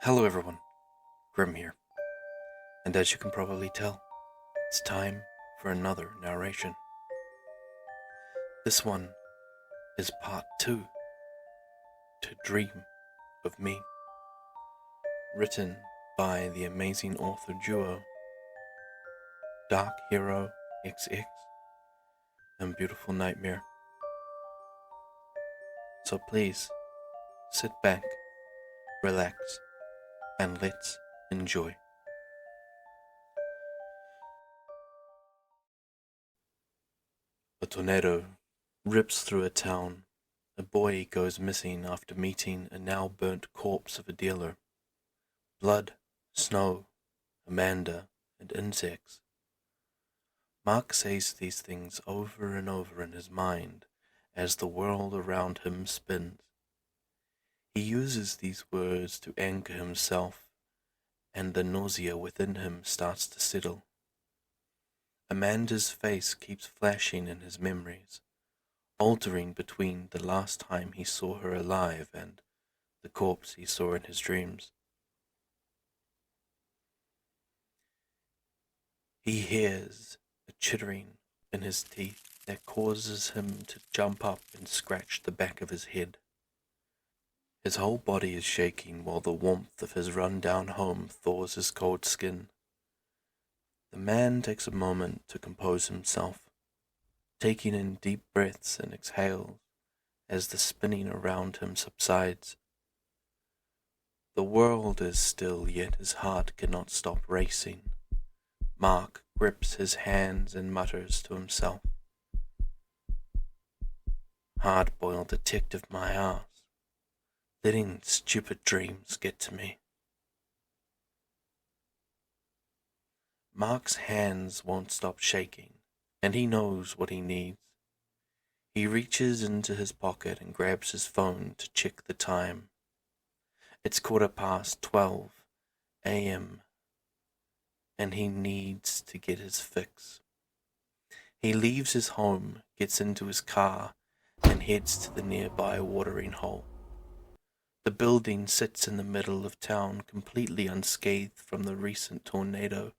Hello everyone, Grim here, and as you can probably tell, it's time for another narration. This one is part 2 to Dream of Me, written by the amazing author duo Darkheroxx and Beautiful Nightmare. So please, sit back, relax, and let's enjoy. A tornado rips through a town. A boy goes missing after meeting a now burnt corpse of a dealer. Blood, snow, Amanda, and insects. Mark says these things over and over in his mind as the world around him spins. He uses these words to anchor himself, and the nausea within him starts to settle. Amanda's face keeps flashing in his memories, altering between the last time he saw her alive and the corpse he saw in his dreams. He hears a chittering in his teeth that causes him to jump up and scratch the back of his head. His whole body is shaking while the warmth of his run-down home thaws his cold skin. The man takes a moment to compose himself, taking in deep breaths and exhales as the spinning around him subsides. The world is still, yet his heart cannot stop racing. Mark grips his hands and mutters to himself. Hard-boiled detective my ass, letting stupid dreams get to me. Mark's hands won't stop shaking, and he knows what he needs. He reaches into his pocket and grabs his phone to check the time. It's 12:15 a.m., and he needs to get his fix. He leaves his home, gets into his car, and heads to the nearby watering hole. The building sits in the middle of town, completely unscathed from the recent tornado.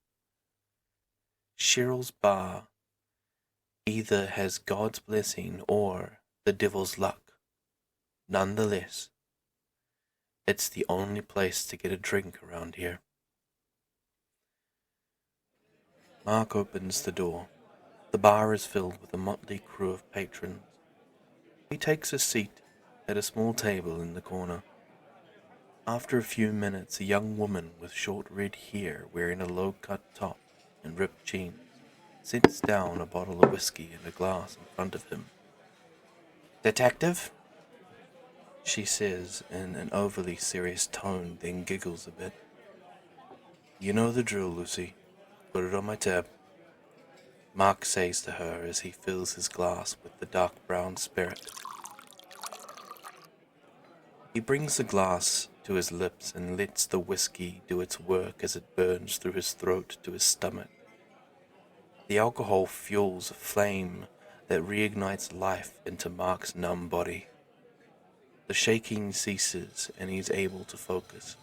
Cheryl's bar either has God's blessing or the devil's luck. Nonetheless, it's the only place to get a drink around here. Mark opens the door. The bar is filled with a motley crew of patrons. He takes a seat at a small table in the corner. After a few minutes, a young woman with short red hair wearing a low-cut top and ripped jeans sets down a bottle of whiskey and a glass in front of him. "Detective?" she says in an overly serious tone, then giggles a bit. "You know the drill, Lucy. Put it on my tab," Mark says to her as he fills his glass with the dark brown spirit. He brings the glass to his lips and lets the whiskey do its work as it burns through his throat to his stomach. The alcohol fuels a flame that reignites life into Mark's numb body. The shaking ceases and he's able to focus.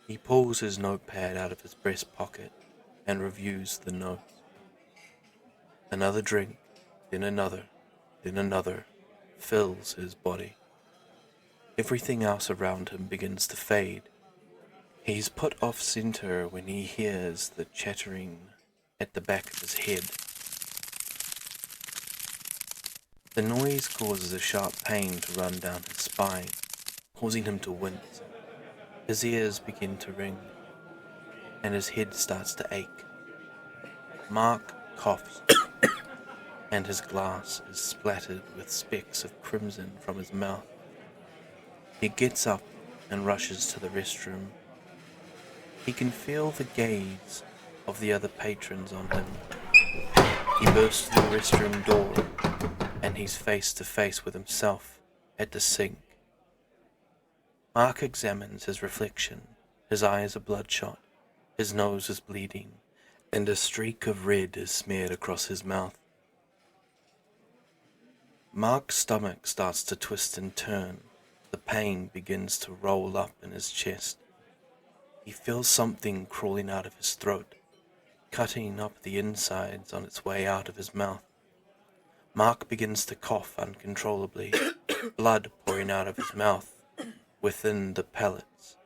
He pulls his notepad out of his breast pocket and reviews the notes. Another drink, then another fills his body. Everything else around him begins to fade. He's put off center when he hears the chattering at the back of his head. The noise causes a sharp pain to run down his spine, causing him to wince. His ears begin to ring, and his head starts to ache. Mark coughs, and his glass is splattered with specks of crimson from his mouth. He gets up and rushes to the restroom. He can feel the gaze of the other patrons on him. He bursts through the restroom door, and he's face to face with himself at the sink. Mark examines his reflection. His eyes are bloodshot, his nose is bleeding, and a streak of red is smeared across his mouth. Mark's stomach starts to twist and turn. The pain begins to roll up in his chest. He feels something crawling out of his throat, cutting up the insides on its way out of his mouth. Mark begins to cough uncontrollably, blood pouring out of his mouth. Within the pellets,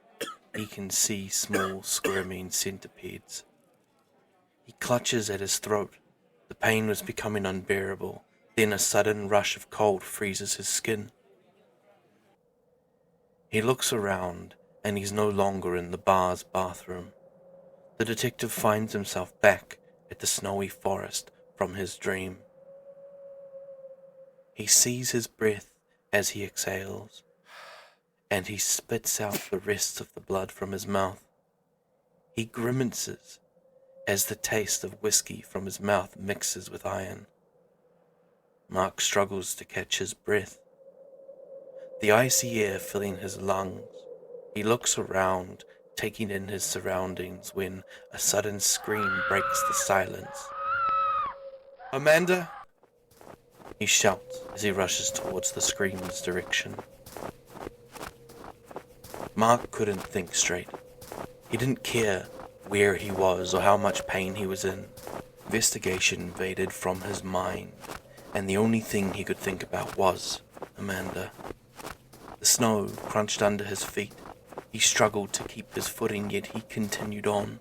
he can see small squirming centipedes. He clutches at his throat. The pain was becoming unbearable. Then a sudden rush of cold freezes his skin. He looks around, and he's no longer in the bar's bathroom. The detective finds himself back at the snowy forest from his dream. He sees his breath as he exhales, and he spits out the rest of the blood from his mouth. He grimaces as the taste of whiskey from his mouth mixes with iron. Mark struggles to catch his breath, the icy air filling his lungs. He looks around, taking in his surroundings, when a sudden scream breaks the silence. "Amanda!" he shouts as he rushes towards the scream's direction. Mark couldn't think straight. He didn't care where he was or how much pain he was in. Investigation faded from his mind, and the only thing he could think about was Amanda. The snow crunched under his feet. He struggled to keep his footing, yet he continued on.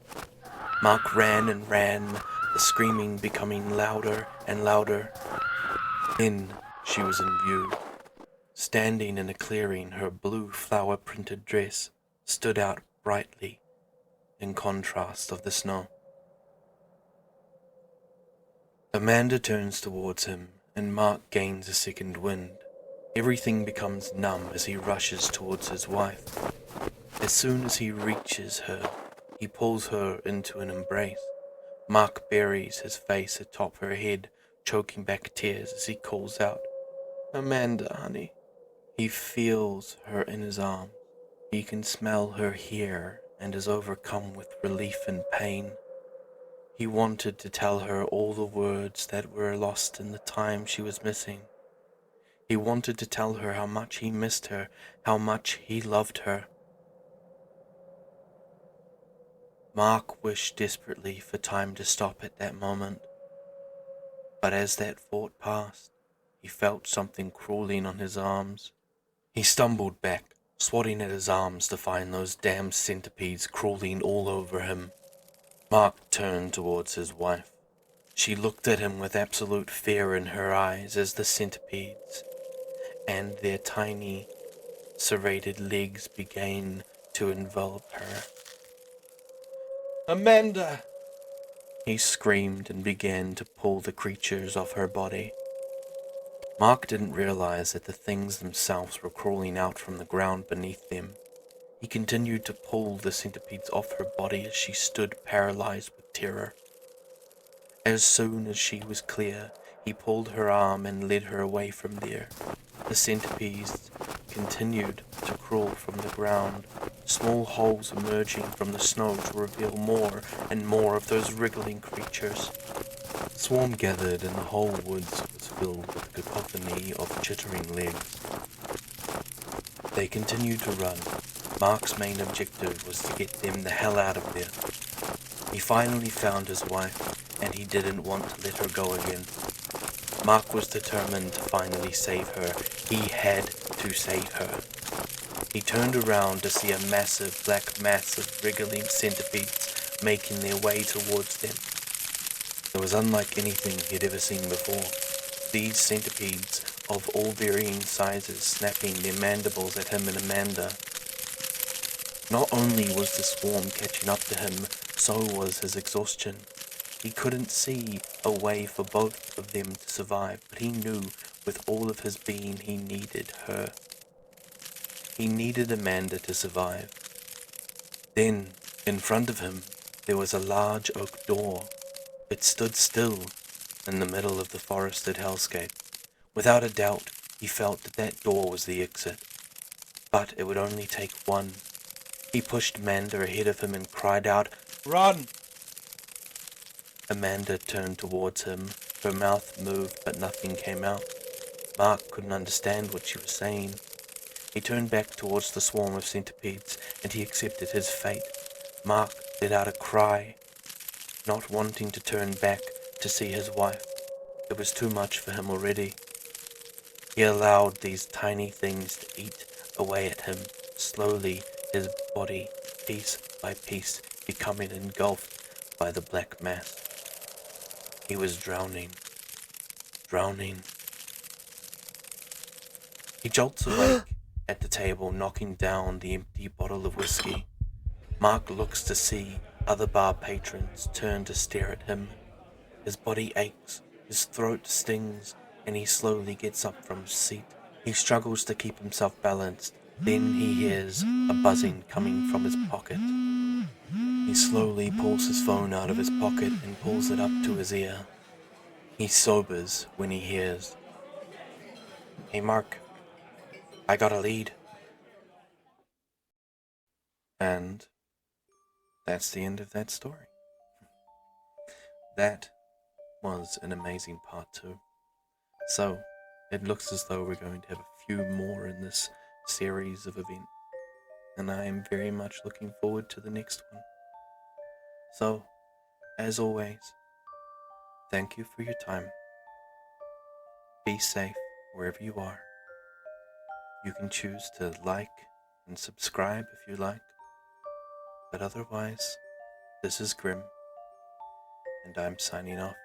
Mark ran and ran, the screaming becoming louder and louder. Then she was in view. Standing in a clearing, her blue flower-printed dress stood out brightly in contrast of the snow. Amanda turns towards him, and Mark gains a second wind. Everything becomes numb as he rushes towards his wife. As soon as he reaches her, he pulls her into an embrace. Mark buries his face atop her head, choking back tears as he calls out, "Amanda, honey." He feels her in his arms. He can smell her here and is overcome with relief and pain. He wanted to tell her all the words that were lost in the time she was missing. He wanted to tell her how much he missed her, how much he loved her. Mark wished desperately for time to stop at that moment. But as that thought passed, he felt something crawling on his arms. He stumbled back, swatting at his arms to find those damn centipedes crawling all over him. Mark turned towards his wife. She looked at him with absolute fear in her eyes as the centipedes and their tiny, serrated legs began to envelop her. "Amanda!" he screamed and began to pull the creatures off her body. Mark didn't realize that the things themselves were crawling out from the ground beneath them. He continued to pull the centipedes off her body as she stood paralyzed with terror. As soon as she was clear, he pulled her arm and led her away from there. The centipedes continued to crawl from the ground, small holes emerging from the snow to reveal more and more of those wriggling creatures. The swarm gathered and the whole woods was filled with a cacophony of chittering legs. They continued to run. Mark's main objective was to get them the hell out of there. He finally found his wife, and he didn't want to let her go again. Mark was determined to finally save her. He had to save her. He turned around to see a massive black mass of wriggling centipedes making their way towards them. It was unlike anything he had ever seen before. These centipedes of all varying sizes snapping their mandibles at him and Amanda. Not only was the swarm catching up to him, so was his exhaustion. He couldn't see a way for both of them to survive, but he knew with all of his being he needed her. He needed Amanda to survive. Then, in front of him, there was a large oak door. It stood still in the middle of the forested hellscape. Without a doubt, he felt that that door was the exit. But it would only take one. He pushed Amanda ahead of him and cried out, "Run!" Amanda turned towards him. Her mouth moved, but nothing came out. Mark couldn't understand what she was saying. He turned back towards the swarm of centipedes, and he accepted his fate. Mark let out a cry, not wanting to turn back to see his wife. It was too much for him already. He allowed these tiny things to eat away at him, slowly, his body, piece by piece, becoming engulfed by the black mass. He was drowning. He jolts awake at the table, knocking down the empty bottle of whiskey. Mark looks to see other bar patrons turn to stare at him. His body aches, his throat stings, and he slowly gets up from his seat. He struggles to keep himself balanced. Then he hears a buzzing coming from his pocket. He slowly pulls his phone out of his pocket and pulls it up to his ear. He sobers when he hears, "Hey Mark, I got a lead." And that's the end of that story. That was an amazing part 2. So, it looks as though we're going to have a few more in this series of events, and I am very much looking forward to the next one. So, as always, thank you for your time. Be safe wherever you are. You can choose to like and subscribe if you like, but otherwise, this is Grim, and I'm signing off.